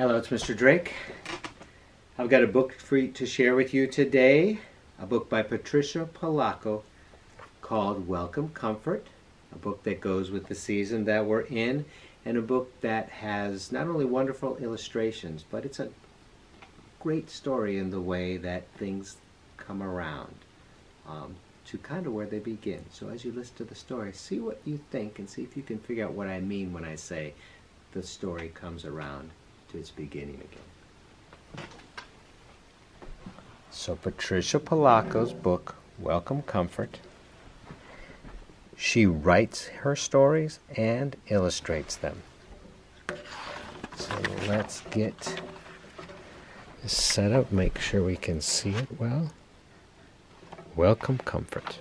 Hello, it's Mr. Drake. I've got a book to share with you today, a book by Patricia Polacco called Welcome Comfort, a book that goes with the season that we're in, and a book that has not only wonderful illustrations, but it's a great story in the way that things come around to kind of where they begin. So as you listen to the story, see what you think and see if you can figure out what I mean when I say the story comes around to its beginning again. So Patricia Polacco's book, Welcome Comfort, she writes her stories and illustrates them. So let's get this set up, make sure we can see it well. Welcome Comfort.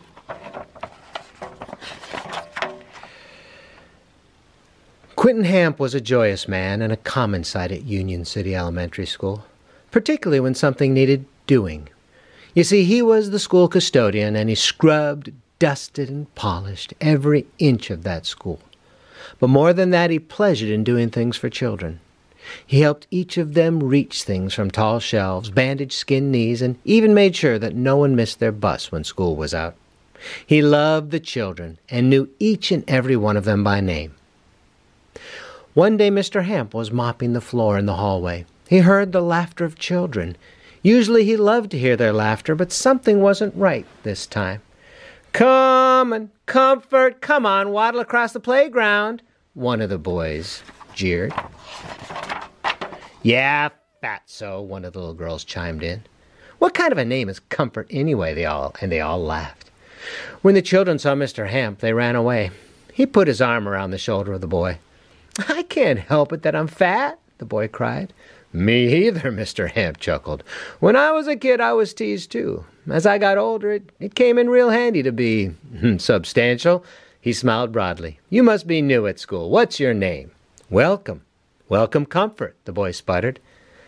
Quentin Hamp was a joyous man and a common sight at Union City Elementary School, particularly when something needed doing. You see, he was the school custodian, and he scrubbed, dusted, and polished every inch of that school. But more than that, he pleasured in doing things for children. He helped each of them reach things from tall shelves, bandaged skinned knees, and even made sure that no one missed their bus when school was out. He loved the children and knew each and every one of them by name. One day Mr. Hamp was mopping the floor in the hallway. He heard the laughter of children. Usually he loved to hear their laughter, but something wasn't right this time. "Come and comfort, come on, waddle across the playground," one of the boys jeered. "Yeah, fatso," one of the little girls chimed in. "What kind of a name is Comfort anyway?" They all laughed. When the children saw Mr. Hamp, they ran away. He put his arm around the shoulder of the boy. "I can't help it that I'm fat," the boy cried. "Me either," Mr. Hamp chuckled. "When I was a kid, I was teased too. As I got older, it came in real handy to be substantial." He smiled broadly. "You must be new at school. What's your name?" "Welcome. Welcome Comfort," the boy sputtered.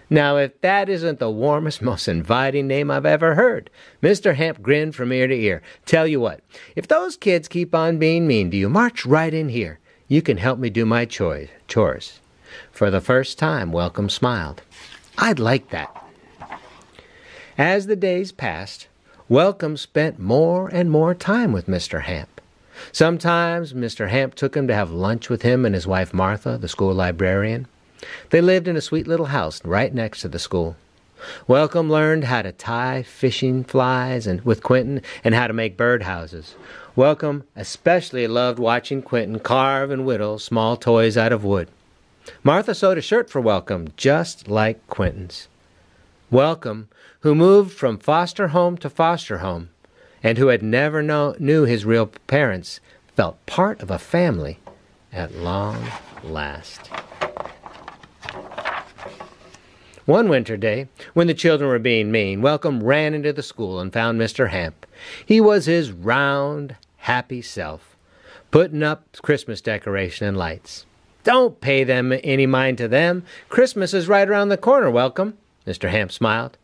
"Now, if that isn't the warmest, most inviting name I've ever heard." Mr. Hamp grinned from ear to ear. "Tell you what, if those kids keep on being mean to you, march right in here. You can help me do my chores." For the first time, Welcome smiled. "I'd like that." As the days passed, Welcome spent more and more time with Mr. Hamp. Sometimes Mr. Hamp took him to have lunch with him and his wife Martha, the school librarian. They lived in a sweet little house right next to the school. Welcome learned how to tie fishing flies with Quentin and how to make birdhouses. Welcome especially loved watching Quentin carve and whittle small toys out of wood. Martha sewed a shirt for Welcome just like Quentin's. Welcome, who moved from foster home to foster home and who had never knew his real parents, felt part of a family at long last. One winter day, when the children were being mean, Welcome ran into the school and found Mr. Hamp. He was his round, happy self, putting up Christmas decoration and lights. "Don't pay them any mind to them. Christmas is right around the corner, Welcome." Mr. Hamp smiled.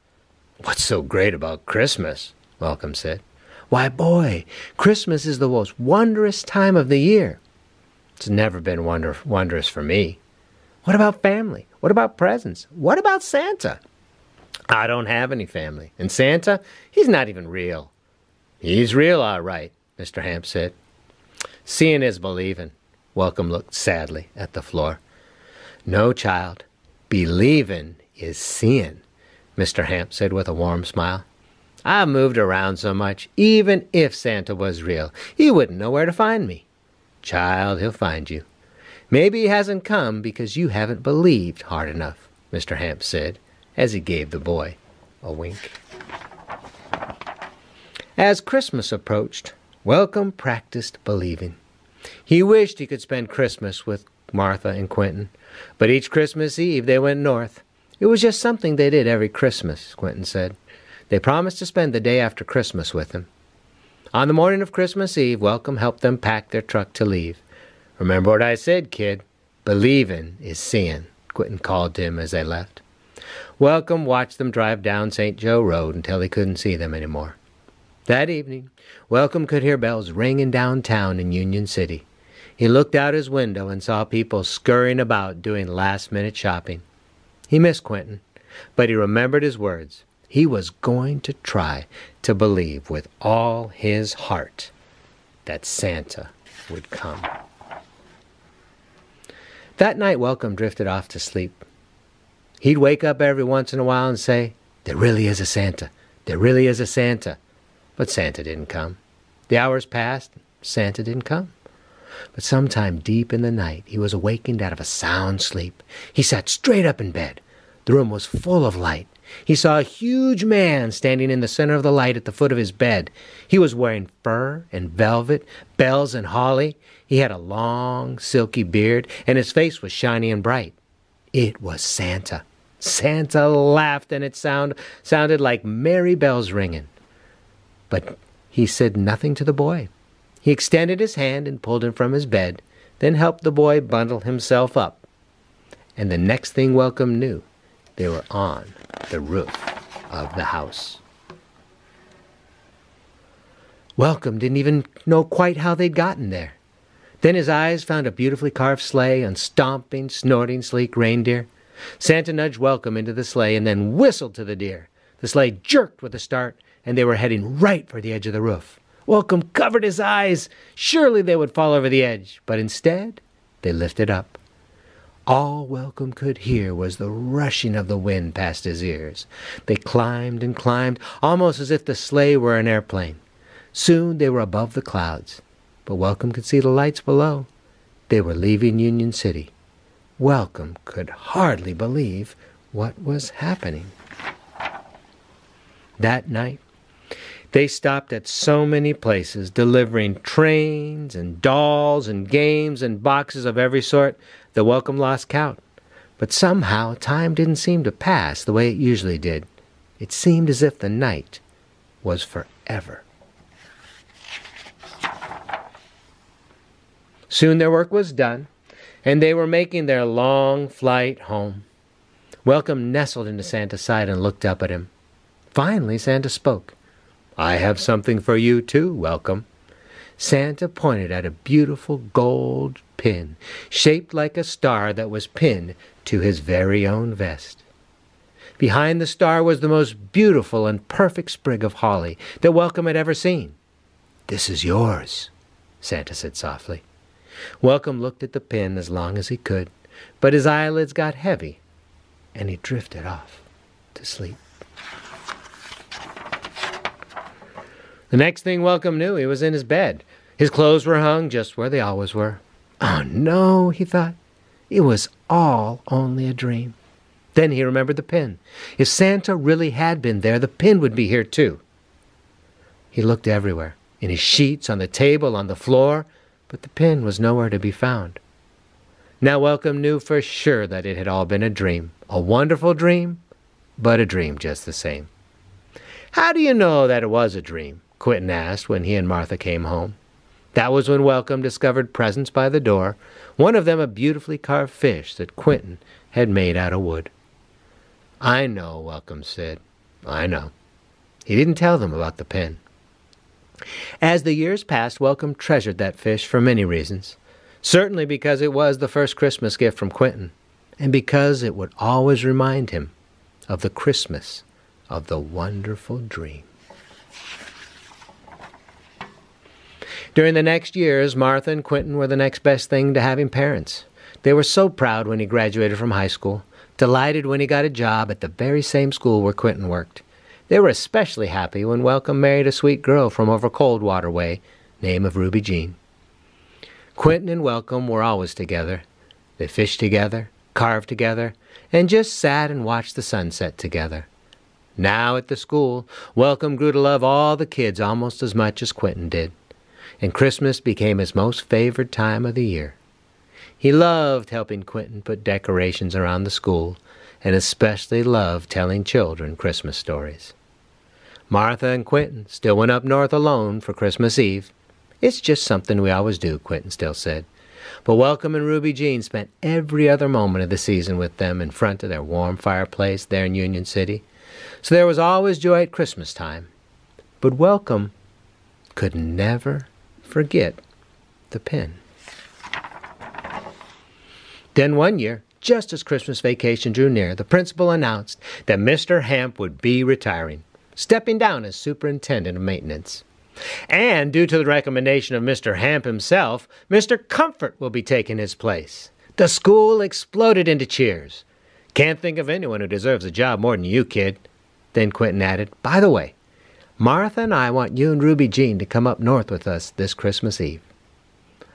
"What's so great about Christmas?" Welcome said. "Why, boy, Christmas is the most wondrous time of the year." "It's never been wondrous for me." "What about family? What about presents? What about Santa?" "I don't have any family. And Santa, he's not even real." "He's real, all right," Mr. Hamp said. "Seeing is believing." Welcome looked sadly at the floor. "No, child. Believing is seeing," Mr. Hamp said with a warm smile. "I've moved around so much, even if Santa was real, he wouldn't know where to find me." "Child, he'll find you. Maybe he hasn't come because you haven't believed hard enough," Mr. Hamp said, as he gave the boy a wink. As Christmas approached, Welcome practiced believing. He wished he could spend Christmas with Martha and Quentin, but each Christmas Eve they went north. It was just something they did every Christmas, Quentin said. They promised to spend the day after Christmas with him. On the morning of Christmas Eve, Welcome helped them pack their truck to leave. "Remember what I said, kid. Believin' is seein'," Quentin called to him as they left. Welcome watched them drive down St. Joe Road until he couldn't see them anymore. That evening, Welcome could hear bells ringing downtown in Union City. He looked out his window and saw people scurrying about doing last-minute shopping. He missed Quentin, but he remembered his words. He was going to try to believe with all his heart that Santa would come. That night, Welcome drifted off to sleep. He'd wake up every once in a while and say, "There really is a Santa. There really is a Santa." But Santa didn't come. The hours passed. Santa didn't come. But sometime deep in the night, he was awakened out of a sound sleep. He sat straight up in bed. The room was full of light. He saw a huge man standing in the center of the light at the foot of his bed. He was wearing fur and velvet, bells and holly. He had a long, silky beard, and his face was shiny and bright. It was Santa. Santa laughed, and it sounded like merry bells ringing. But he said nothing to the boy. He extended his hand and pulled him from his bed, then helped the boy bundle himself up. And the next thing Welcome knew, they were on the roof of the house. Welcome didn't even know quite how they'd gotten there. Then his eyes found a beautifully carved sleigh and stomping, snorting, sleek reindeer. Santa nudged Welcome into the sleigh and then whistled to the deer. The sleigh jerked with a start, and they were heading right for the edge of the roof. Welcome covered his eyes. Surely they would fall over the edge, but instead they lifted up. All Welcome could hear was the rushing of the wind past his ears. They climbed and climbed, almost as if the sleigh were an airplane. Soon they were above the clouds, but Welcome could see the lights below. They were leaving Union City. Welcome could hardly believe what was happening. That night, they stopped at so many places, delivering trains and dolls and games and boxes of every sort, that Welcome lost count. But somehow time didn't seem to pass the way it usually did. It seemed as if the night was forever. Soon their work was done, and they were making their long flight home. Welcome nestled into Santa's side and looked up at him. Finally, Santa spoke. "I have something for you too, Welcome." Santa pointed at a beautiful gold pin, shaped like a star that was pinned to his very own vest. Behind the star was the most beautiful and perfect sprig of holly that Welcome had ever seen. "This is yours," Santa said softly. Welcome looked at the pin as long as he could, but his eyelids got heavy, and he drifted off to sleep. The next thing Welcome knew, he was in his bed. His clothes were hung just where they always were. Oh no, he thought. It was all only a dream. Then he remembered the pin. If Santa really had been there, the pin would be here too. He looked everywhere, in his sheets, on the table, on the floor, but the pin was nowhere to be found. Now Welcome knew for sure that it had all been a dream. A wonderful dream, but a dream just the same. "How do you know that it was a dream?" Quentin asked when he and Martha came home. That was when Welcome discovered presents by the door, one of them a beautifully carved fish that Quentin had made out of wood. "I know," Welcome said. "I know." He didn't tell them about the pin. As the years passed, Welcome treasured that fish for many reasons. Certainly because it was the first Christmas gift from Quentin, and because it would always remind him of the Christmas of the wonderful dream. During the next years, Martha and Quentin were the next best thing to having parents. They were so proud when he graduated from high school, delighted when he got a job at the very same school where Quentin worked. They were especially happy when Welcome married a sweet girl from over Coldwater way, name of Ruby Jean. Quentin and Welcome were always together. They fished together, carved together, and just sat and watched the sunset together. Now at the school, Welcome grew to love all the kids almost as much as Quentin did, and Christmas became his most favored time of the year. He loved helping Quentin put decorations around the school, and especially loved telling children Christmas stories. Martha and Quentin still went up north alone for Christmas Eve. "It's just something we always do," Quentin still said. But Welcome and Ruby Jean spent every other moment of the season with them in front of their warm fireplace there in Union City. So there was always joy at Christmas time. But Welcome could never forget the pin. Then one year, just as Christmas vacation drew near, the principal announced that Mr. Hamp would be retiring, stepping down as superintendent of maintenance. And due to the recommendation of Mr. Hamp himself, Mr. Comfort will be taking his place. The school exploded into cheers. Can't think of anyone who deserves a job more than you, kid. Then Quentin added, by the way, Martha and I want you and Ruby Jean to come up north with us this Christmas Eve.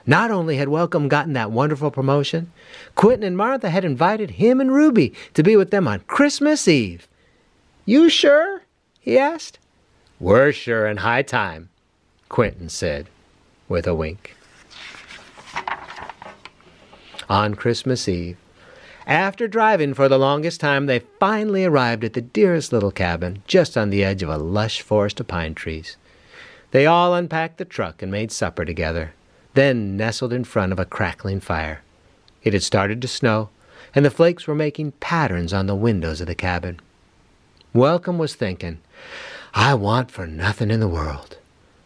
Not only had Welcome gotten that wonderful promotion, Quentin and Martha had invited him and Ruby to be with them on Christmas Eve. You sure? He asked. We're sure and high time, Quentin said with a wink. On Christmas Eve, after driving for the longest time, they finally arrived at the dearest little cabin just on the edge of a lush forest of pine trees. They all unpacked the truck and made supper together, then nestled in front of a crackling fire. It had started to snow, and the flakes were making patterns on the windows of the cabin. Welcome was thinking, I want for nothing in the world,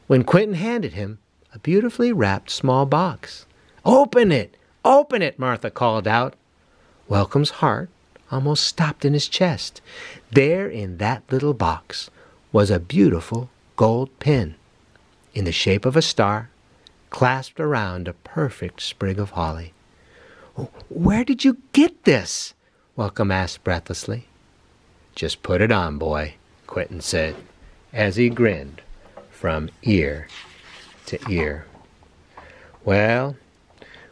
when Quentin handed him a beautifully wrapped small box. Open it! Open it! Martha called out. Welcome's heart almost stopped in his chest. There in that little box was a beautiful gold pin in the shape of a star, clasped around a perfect sprig of holly. Where did you get this? Welcome asked breathlessly. Just put it on, boy, Quentin said, as he grinned from ear to ear. Well,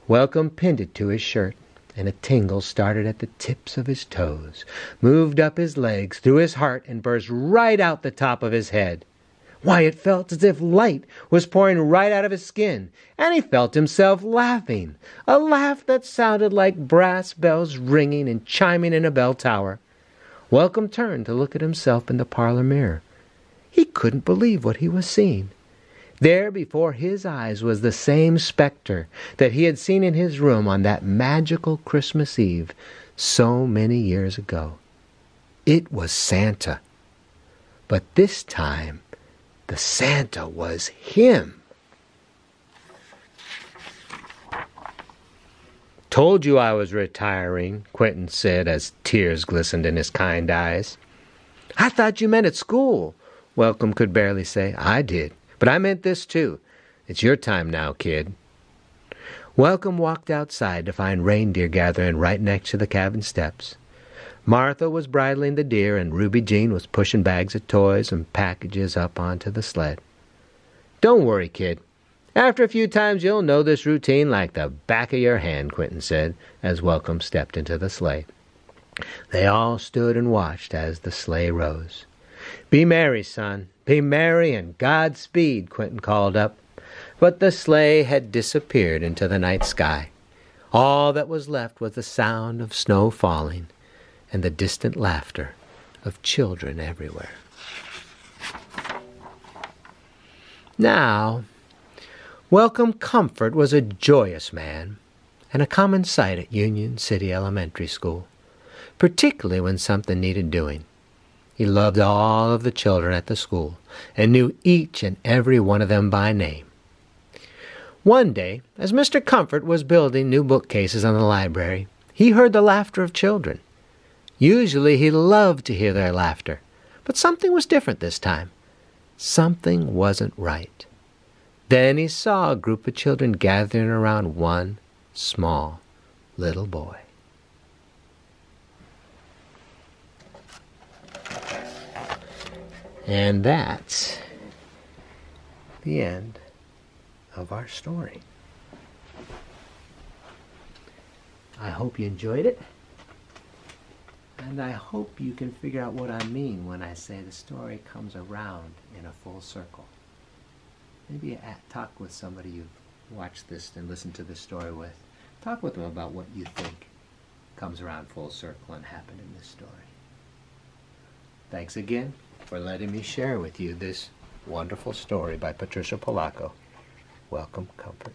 Welcome pinned it to his shirt, and a tingle started at the tips of his toes, moved up his legs, through his heart, and burst right out the top of his head. Why, it felt as if light was pouring right out of his skin, and he felt himself laughing, a laugh that sounded like brass bells ringing and chiming in a bell tower. Welcome turned to look at himself in the parlor mirror. He couldn't believe what he was seeing. There before his eyes was the same specter that he had seen in his room on that magical Christmas Eve so many years ago. It was Santa. But this time, the Santa was him. Told you I was retiring, Quentin said as tears glistened in his kind eyes. I thought you meant at school, Welcome could barely say. I did, but I meant this too. It's your time now, kid. Welcome walked outside to find reindeer gathering right next to the cabin steps. Martha was bridling the deer, and Ruby Jean was pushing bags of toys and packages up onto the sled. Don't worry, kid. After a few times you'll know this routine like the back of your hand, Quentin said, as Welcome stepped into the sleigh. They all stood and watched as the sleigh rose. Be merry, son, be merry, and Godspeed, Quentin called up. But the sleigh had disappeared into the night sky. All that was left was the sound of snow falling and the distant laughter of children everywhere. Now, Welcome Comfort was a joyous man and a common sight at Union City Elementary School, particularly when something needed doing. He loved all of the children at the school and knew each and every one of them by name. One day, as Mr. Comfort was building new bookcases in the library, he heard the laughter of children. Usually he loved to hear their laughter, but something was different this time. Something wasn't right. Then he saw a group of children gathering around one small little boy. And that's the end of our story. I hope you enjoyed it. And I hope you can figure out what I mean when I say the story comes around in a full circle. Maybe talk with somebody you've watched this and listened to this story with. Talk with them about what you think comes around full circle and happened in this story. Thanks again for letting me share with you this wonderful story by Patricia Polacco. Welcome, Comfort.